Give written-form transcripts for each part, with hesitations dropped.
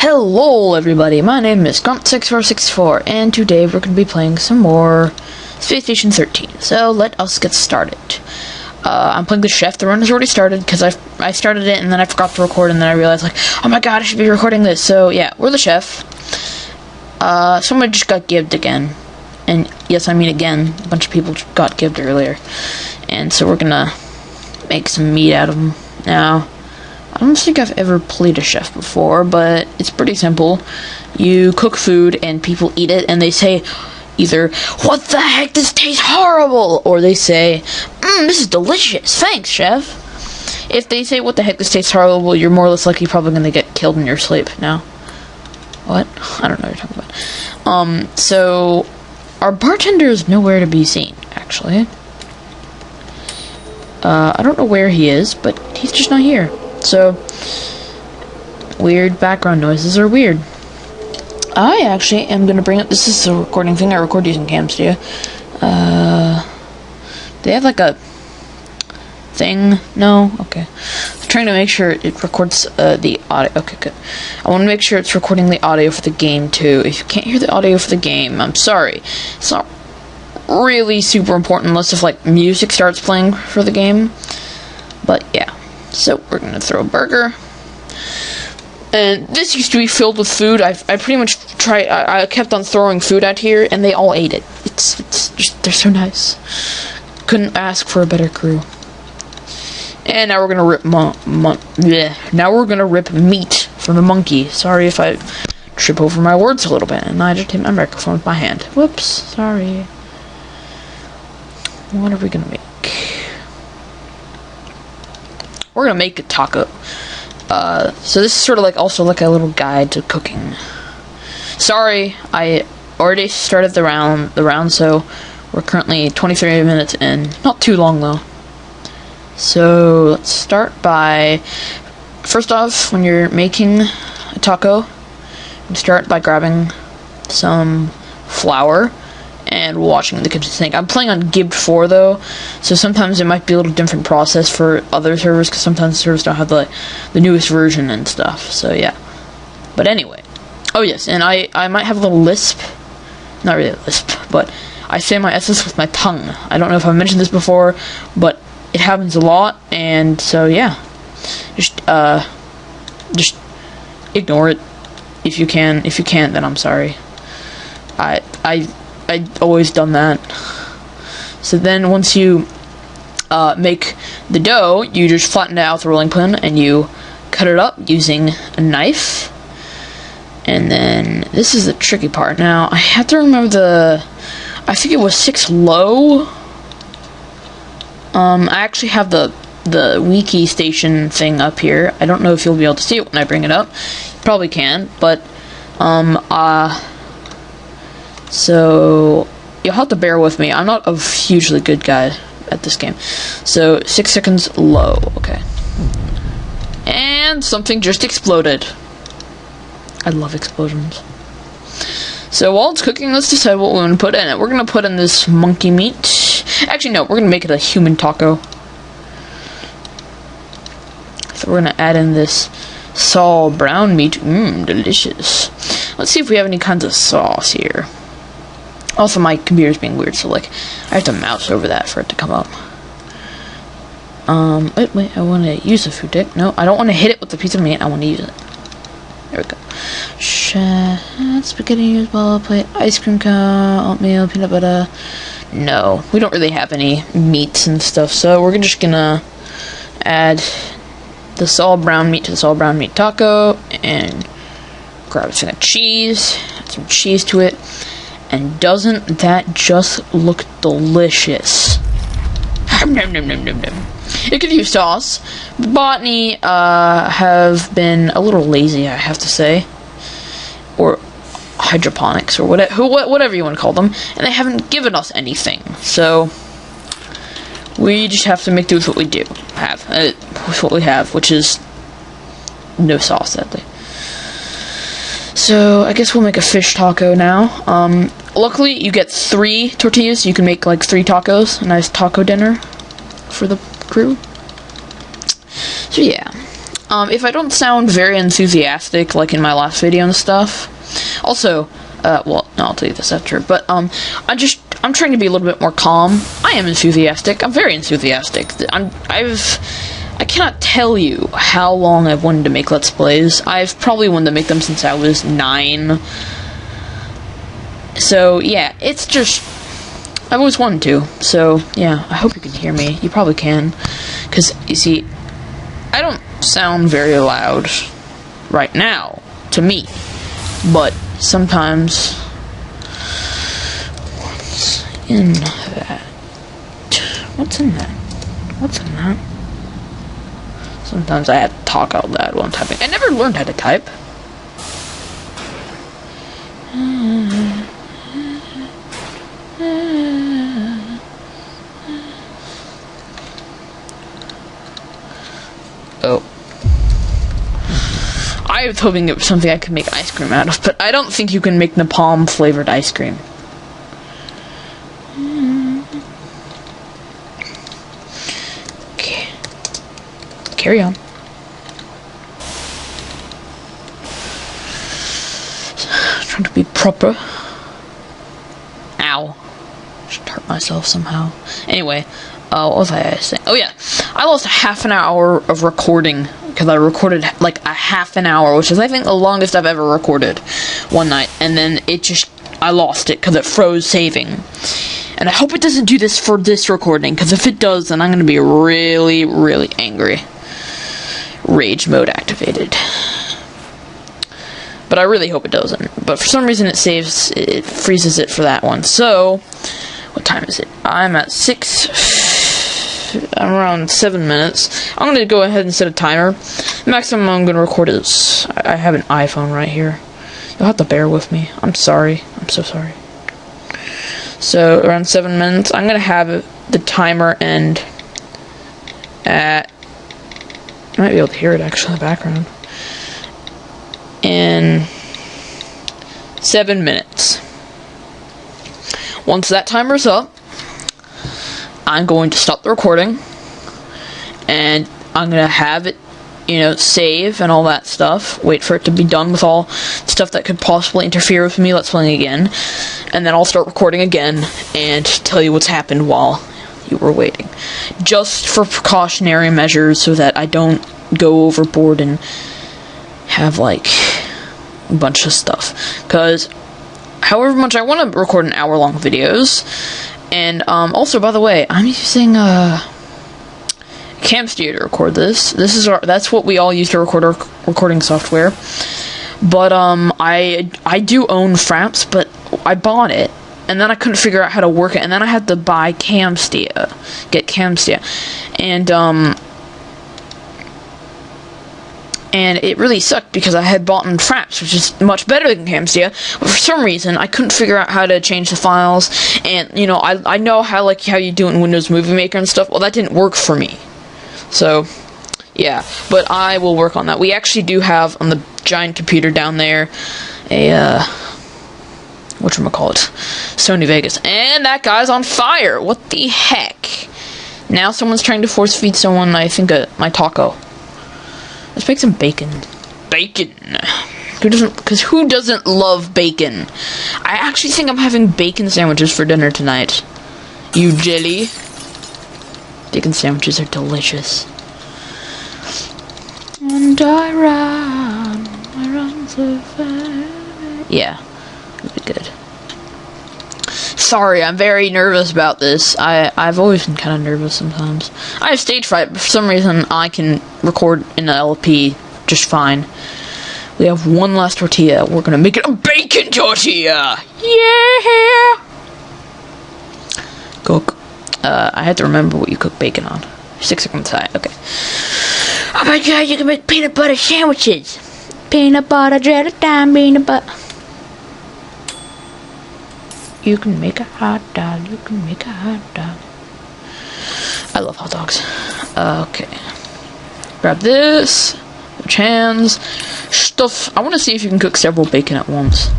Hello everybody, my name is Grunt6464 and today we're going to be playing some more SS13. So let us get started. I'm playing the chef. The run has already started because I started it and then I forgot to record and then I realized like, oh my god, I should be recording this. So yeah, we're the chef. Someone just got gibbed again. And yes, I mean again, a bunch of people got gibbed earlier. And so we're gonna make some meat out of them. Now, I don't think I've ever played a chef before, but it's pretty simple. You cook food and people eat it and they say either, "What the heck, this tastes horrible!" or they say, "This is delicious, thanks, chef." If they say, "What the heck, this tastes horrible," you're more or less likely probably going to get killed in your sleep. Now, what? I don't know what you're talking about. So, our bartender is nowhere to be seen, actually. I don't know where he is, but he's just not here. So, weird background noises are weird. I actually am going to bring up, this is a recording thing, I record using Cam Studio. They have like a thing? No? Okay. I'm trying to make sure it records the audio. Okay, good. I want to make sure it's recording the audio for the game too. If you can't hear the audio for the game, I'm sorry. It's not really super important unless if like music starts playing for the game. But yeah. So we're gonna throw a burger, and this used to be filled with food. I pretty much I kept on throwing food out here, and they all ate it. It's just, they're so nice. Couldn't ask for a better crew. And now we're gonna rip now we're gonna rip meat from the monkey. Sorry if I trip over my words a little bit, and I just hit my microphone with my hand. Whoops, sorry. What are we gonna make? We're gonna make a taco. So this is sort of like also like a little guide to cooking. Sorry, I already started the round, so we're currently 23 minutes in. Not too long though. So let's start by, first off, when you're making a taco, you start by grabbing some flour and washing the kitchen sink. I'm playing on Gibbed 4 though, so sometimes it might be a little different process for other servers, because sometimes servers don't have the newest version and stuff, so yeah. But anyway. Oh yes, and I might have a little lisp. Not really a lisp, but I say my S's with my tongue. I don't know if I've mentioned this before, but it happens a lot, and so yeah. Just ignore it if you can. If you can't, then I'm sorry. I'd always done that. So then once you make the dough, you just flatten it out with a rolling pin and you cut it up using a knife. And then this is the tricky part. Now I have to remember I think it was 6 low. I actually have the wiki station thing up here. I don't know if you'll be able to see it when I bring it up. You probably can, but so you'll have to bear with me. I'm not a hugely good guy at this game. So 6 seconds low. Okay. And something just exploded. I love explosions. So while it's cooking, let's decide what we want to put in it. We're going to put in this monkey meat. Actually, no. We're going to make it a human taco. So we're going to add in this Saul brown meat. Delicious. Let's see if we have any kinds of sauce here. Also, my computer's being weird, so, like, I have to mouse over that for it to come up. Wait, I want to use the food stick. No, I don't want to hit it with the piece of meat. I want to use it. There we go. Spaghetti, ball plate, ice cream cone, oatmeal, peanut butter. No, we don't really have any meats and stuff, so we're just gonna add the Saul brown meat to the Saul brown meat taco, and grab a thing of cheese, add some cheese to it. And doesn't that just look delicious? It could use sauce. Botany have been a little lazy, I have to say. Or hydroponics, or whatever you want to call them. And they haven't given us anything. So, we just have to make do with what we do. With what we have, which is no sauce, sadly. So, I guess we'll make a fish taco now. Luckily, you get 3 tortillas. You can make, like, 3 tacos. A nice taco dinner for the crew. So, yeah. if I don't sound very enthusiastic, like in my last video and stuff, also, well, no, I'll tell you this after, but, I'm trying to be a little bit more calm. I am enthusiastic. I'm very enthusiastic. I cannot tell you how long I've wanted to make Let's Plays. I've probably wanted to make them since I was 9. So, yeah, it's just, I've always wanted to. So, yeah, I hope you can hear me. You probably can. Because, you see, I don't sound very loud right now, to me. But, sometimes, what's in that? What's in that? What's in that? Sometimes I have to talk out loud while I'm typing. I never learned how to type. Oh. I was hoping it was something I could make ice cream out of, but I don't think you can make napalm flavored ice cream. Okay. Carry on. Trying to be proper. Ow. Just hurt myself somehow. Anyway, what was I saying? Oh yeah, I lost half an hour of recording because I recorded like a half an hour, which is I think the longest I've ever recorded one night, and then I lost it because it froze saving. And I hope it doesn't do this for this recording, because if it does, then I'm going to be really, really angry. Rage mode activated. But I really hope it doesn't. But for some reason it freezes it for that one. So, what time is it? I'm at 6, I'm around 7 minutes. I'm going to go ahead and set a timer. Maximum I'm going to record is, I have an iPhone right here. You'll have to bear with me. I'm sorry. I'm so sorry. So, around 7 minutes. I'm going to have the timer end at, you might be able to hear it actually in the background, in 7 minutes. Once that timer's up, I'm going to stop the recording, and I'm going to have it, save and all that stuff. Wait for it to be done with all stuff that could possibly interfere with me Let's Playing again, and then I'll start recording again and tell you what's happened while you were waiting. Just for precautionary measures so that I don't go overboard and have, like, a bunch of stuff. Because however much I want to record an hour-long videos, and, also, by the way, I'm using, Camstudio to record this. That's what we all use to record our recording software. But, I do own Fraps, but I bought it, and then I couldn't figure out how to work it, and then I had to buy Camstudio. Get Camstudio. And it really sucked because I had bought Fraps, which is much better than Camstudio, but for some reason I couldn't figure out how to change the files, and, I know how you do it in Windows Movie Maker and stuff. Well, that didn't work for me. So, yeah, but I will work on that. We actually do have, on the giant computer down there, a, whatchamacallit, Sony Vegas, and that guy's on fire! What the heck? Now someone's trying to force feed someone, I think, my taco. Let's make some bacon. Bacon! Who doesn't love bacon? I actually think I'm having bacon sandwiches for dinner tonight. You jelly. Bacon sandwiches are delicious. And I run so fast. Yeah, it'll be good. Sorry, I'm very nervous about this. I've always been kind of nervous sometimes. I have stage fright, but for some reason I can record in the LP just fine. We have one last tortilla. We're gonna make it a bacon tortilla! Yeah! Cook. I had to remember what you cook bacon on. 6 seconds high, okay. Oh my god, you can make peanut butter sandwiches! Peanut butter, gelatin, peanut butter. You can make a hot dog. You can make a hot dog. I love hot dogs. Okay. Grab this. Switch hands. Stuff. I want to see if you can cook several bacon at once.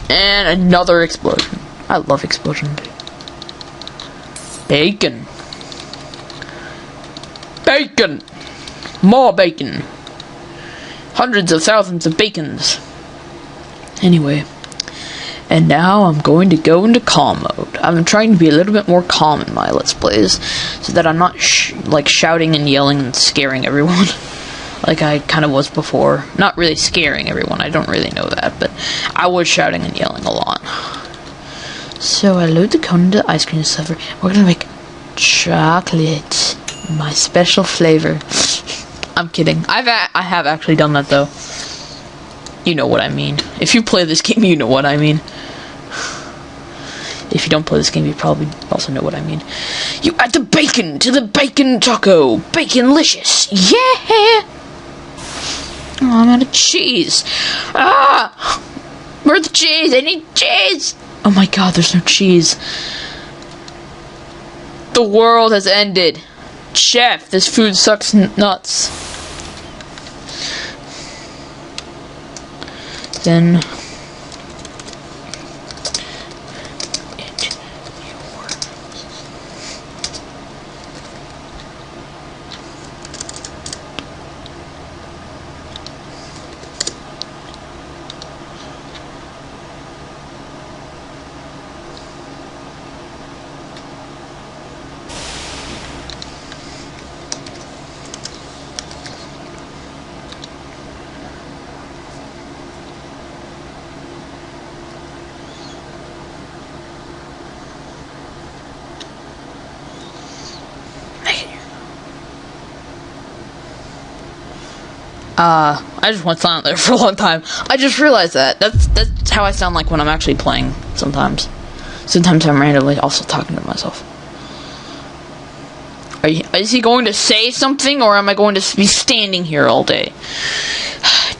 And another explosion. I love explosions. Bacon. Bacon. More bacon. Hundreds of thousands of bacons. Anyway. And now I'm going to go into calm mode. I'm trying to be a little bit more calm in my Let's Plays, so that I'm not shouting and yelling and scaring everyone, like I kind of was before. Not really scaring everyone, I don't really know that, but I was shouting and yelling a lot. So I load the cone into the ice cream silver. We're gonna make chocolate, my special flavor. I'm kidding. I have actually done that though. You know what I mean. If you play this game, you know what I mean. If you don't play this game, you probably also know what I mean. You add the bacon to the bacon taco. Baconlicious. Yeah! Oh, I'm out of cheese. Ah! Where's the cheese? I need cheese! Oh my god, there's no cheese. The world has ended. Chef, this food sucks nuts. Then I just went silent there for a long time. I just realized that. That's how I sound like when I'm actually playing sometimes. Sometimes I'm randomly also talking to myself. Is he going to say something, or am I going to be standing here all day?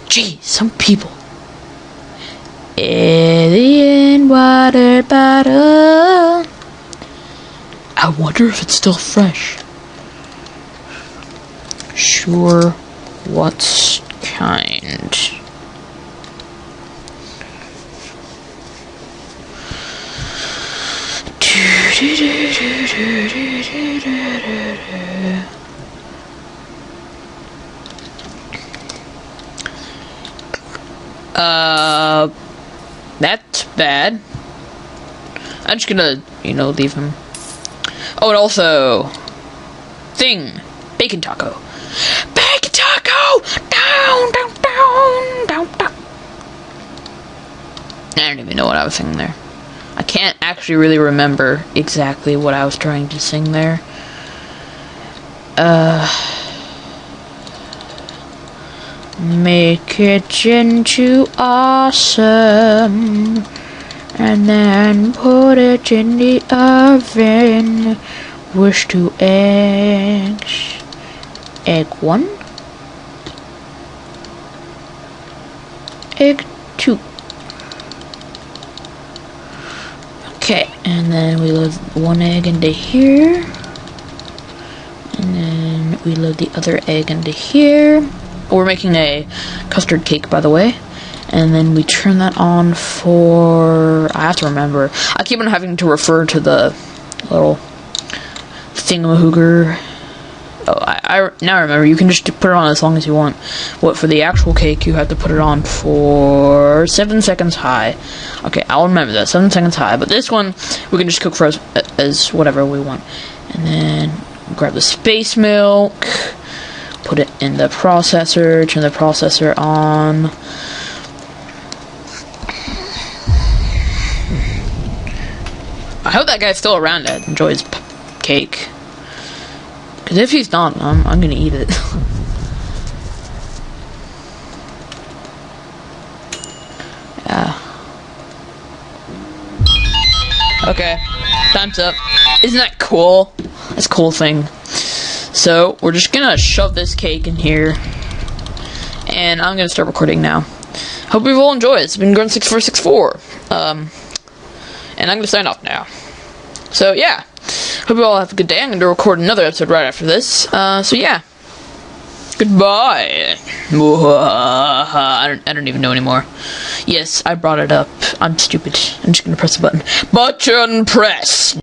Gee, some people. Alien water bottle. I wonder if it's still fresh. Sure. What kind? That's bad. I'm just gonna, leave him. Oh, and also, bacon taco. Bacon taco! Down, down, down, down, down. I don't even know what I was singing there. I can't actually really remember exactly what I was trying to sing there. Make it into awesome, and then put it in the oven. Wish 2 eggs. Egg 1. Egg 2. Okay, and then we load 1 egg into here. And then we load the other egg into here. We're making a custard cake, by the way. And then we turn that on for... I have to remember. I keep on having to refer to the little thingamahooger. Oh, I now remember. You can just put it on as long as you want. What, for the actual cake, you have to put it on for 7 seconds high. Okay, I'll remember that. 7 seconds high. But this one, we can just cook for as whatever we want. And then grab the space milk. Put it in the processor, turn the processor on. I hope that guy's still around that enjoys cake. Because if he's not, I'm gonna eat it. Yeah. Okay, time's up. Isn't that cool? That's a cool thing. So, we're just gonna shove this cake in here. And I'm gonna start recording now. Hope you've all enjoyed. It's been Grunt6464. And I'm gonna sign off now. So, yeah. Hope you all have a good day. I'm gonna record another episode right after this. So yeah. Goodbye. I don't even know anymore. Yes, I brought it up. I'm stupid. I'm just gonna press the button. Button press.